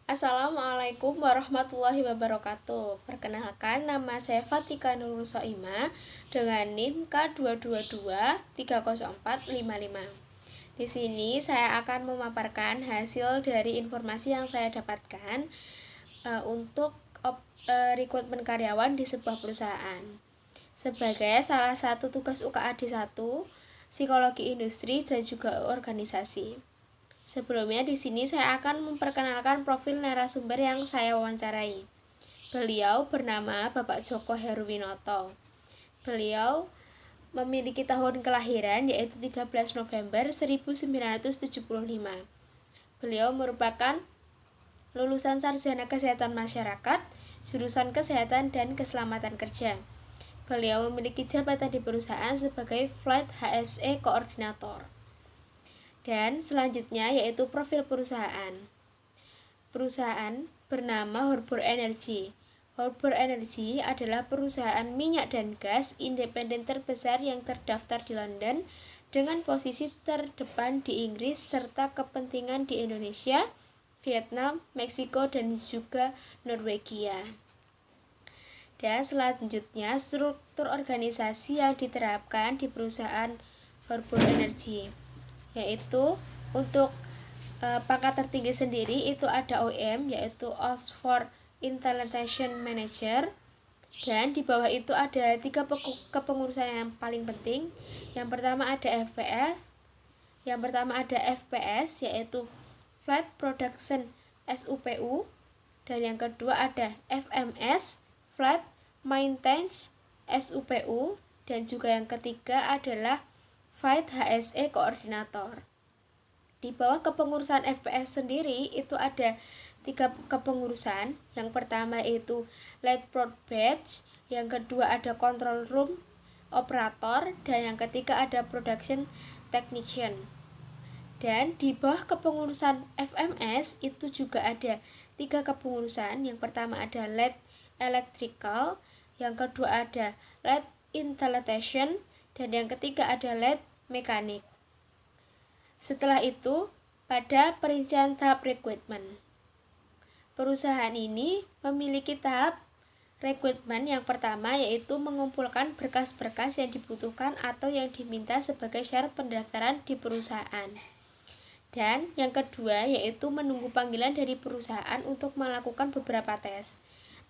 Assalamualaikum warahmatullahi wabarakatuh. Perkenalkan, nama saya Fatika Nurul Soima dengan NIM K222304555. Di sini saya akan memaparkan hasil dari informasi yang saya dapatkan untuk rekrutmen karyawan di sebuah perusahaan. Sebagai salah satu tugas UKAD 1, psikologi industri dan juga organisasi. Sebelumnya di sini saya akan memperkenalkan profil narasumber yang saya wawancarai. Beliau bernama Bapak Joko Heruwinoto. Beliau memiliki tahun kelahiran yaitu 13 November 1975. Beliau merupakan lulusan Sarjana Kesehatan Masyarakat, jurusan Kesehatan dan Keselamatan Kerja. Beliau memiliki jabatan di perusahaan sebagai Flight HSE Koordinator. Dan selanjutnya yaitu profil perusahaan. Perusahaan bernama Harbour Energy. Harbour Energy adalah perusahaan minyak dan gas independen terbesar yang terdaftar di London dengan posisi terdepan di Inggris serta kepentingan di Indonesia, Vietnam, Meksiko, dan juga Norwegia. Dan selanjutnya struktur organisasi yang diterapkan di perusahaan Harbour Energy, yaitu untuk pangkat tertinggi sendiri itu ada OM, yaitu Oxford Implementation Manager, dan di bawah itu ada 3 kepengurusan yang paling penting. Yang pertama ada FPS, yaitu Flight Production SUPU, dan yang kedua ada FMS, Flight Maintenance SUPU, dan juga yang ketiga adalah Flight HSE Koordinator. Di bawah kepengurusan FPS sendiri itu ada 3 kepengurusan. Yang pertama itu Lead Prod Batch, yang kedua ada Control Room Operator, dan yang ketiga ada Production Technician. Dan di bawah kepengurusan FMS itu juga ada 3 kepengurusan. Yang pertama ada Lead Electrical, yang kedua ada Lead Instrumentation, dan yang ketiga ada Lead Mekanik. Setelah itu, pada perincian tahap rekrutmen. Perusahaan ini memiliki tahap rekrutmen yang pertama, yaitu mengumpulkan berkas-berkas yang dibutuhkan atau yang diminta sebagai syarat pendaftaran di perusahaan. Dan yang kedua yaitu menunggu panggilan dari perusahaan untuk melakukan beberapa tes.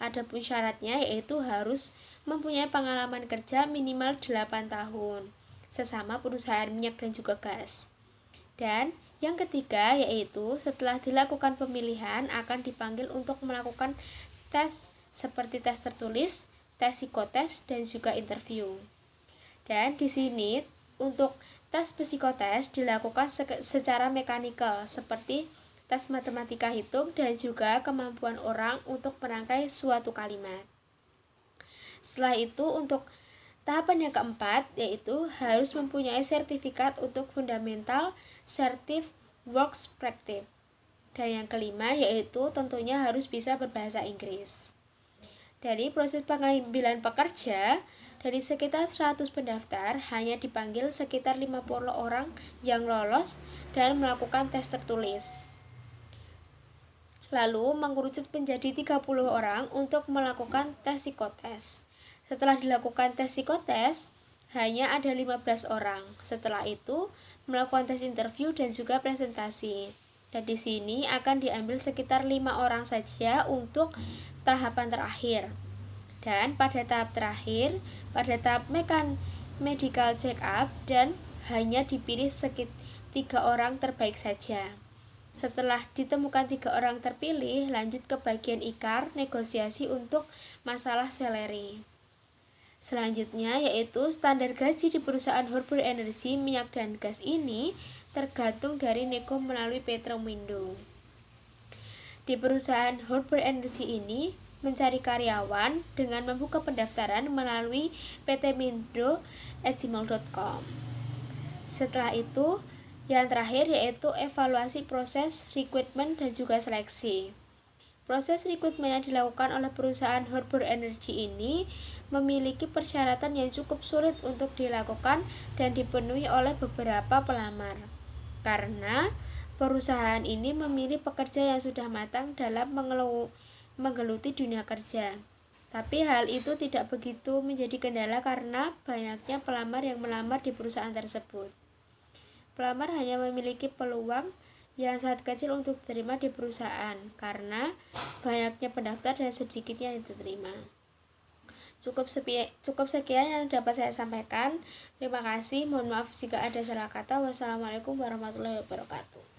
Adapun syaratnya yaitu harus mempunyai pengalaman kerja minimal 8 tahun sesama perusahaan minyak dan juga gas. Dan yang ketiga yaitu setelah dilakukan pemilihan akan dipanggil untuk melakukan tes seperti tes tertulis, tes psikotes, dan juga interview. Dan di sini untuk tes psikotes dilakukan secara mekanikal seperti tes matematika hitung dan juga kemampuan orang untuk merangkai suatu kalimat. Setelah itu untuk tahapan yang keempat yaitu harus mempunyai sertifikat untuk fundamental certif works practice. Dan yang kelima yaitu tentunya harus bisa berbahasa Inggris. Dari proses pengambilan pekerja, dari sekitar 100 pendaftar hanya dipanggil sekitar 50 orang yang lolos dan melakukan tes tertulis. Lalu mengerucut menjadi 30 orang untuk melakukan tes psikotes. Setelah dilakukan tes psikotes, hanya ada 15 orang. Setelah itu, melakukan tes interview dan juga presentasi. Dan di sini akan diambil sekitar 5 orang saja untuk tahapan terakhir. Dan pada tahap terakhir, pada tahap medical check up dan hanya dipilih sekitar 3 orang terbaik saja. Setelah ditemukan 3 orang terpilih, lanjut ke bagian IKAR, negosiasi untuk masalah salary. Selanjutnya yaitu standar gaji di perusahaan Harbour Energy minyak dan gas ini tergantung dari nego melalui Petromindo. Di perusahaan Harbour Energy ini mencari karyawan dengan membuka pendaftaran melalui ptmindo@gmail.com. Setelah itu yang terakhir yaitu evaluasi proses rekrutmen dan juga seleksi. Proses rekrutmen yang dilakukan oleh perusahaan Harbour Energy ini memiliki persyaratan yang cukup sulit untuk dilakukan dan dipenuhi oleh beberapa pelamar. Karena perusahaan ini memilih pekerja yang sudah matang dalam menggeluti dunia kerja. Tapi hal itu tidak begitu menjadi kendala karena banyaknya pelamar yang melamar di perusahaan tersebut. Pelamar hanya memiliki peluang yang sangat kecil untuk diterima di perusahaan karena banyaknya pendaftar dan sedikitnya yang diterima. Cukup sekian yang dapat saya sampaikan. Terima kasih. Mohon maaf jika ada salah kata. Wassalamualaikum warahmatullahi wabarakatuh.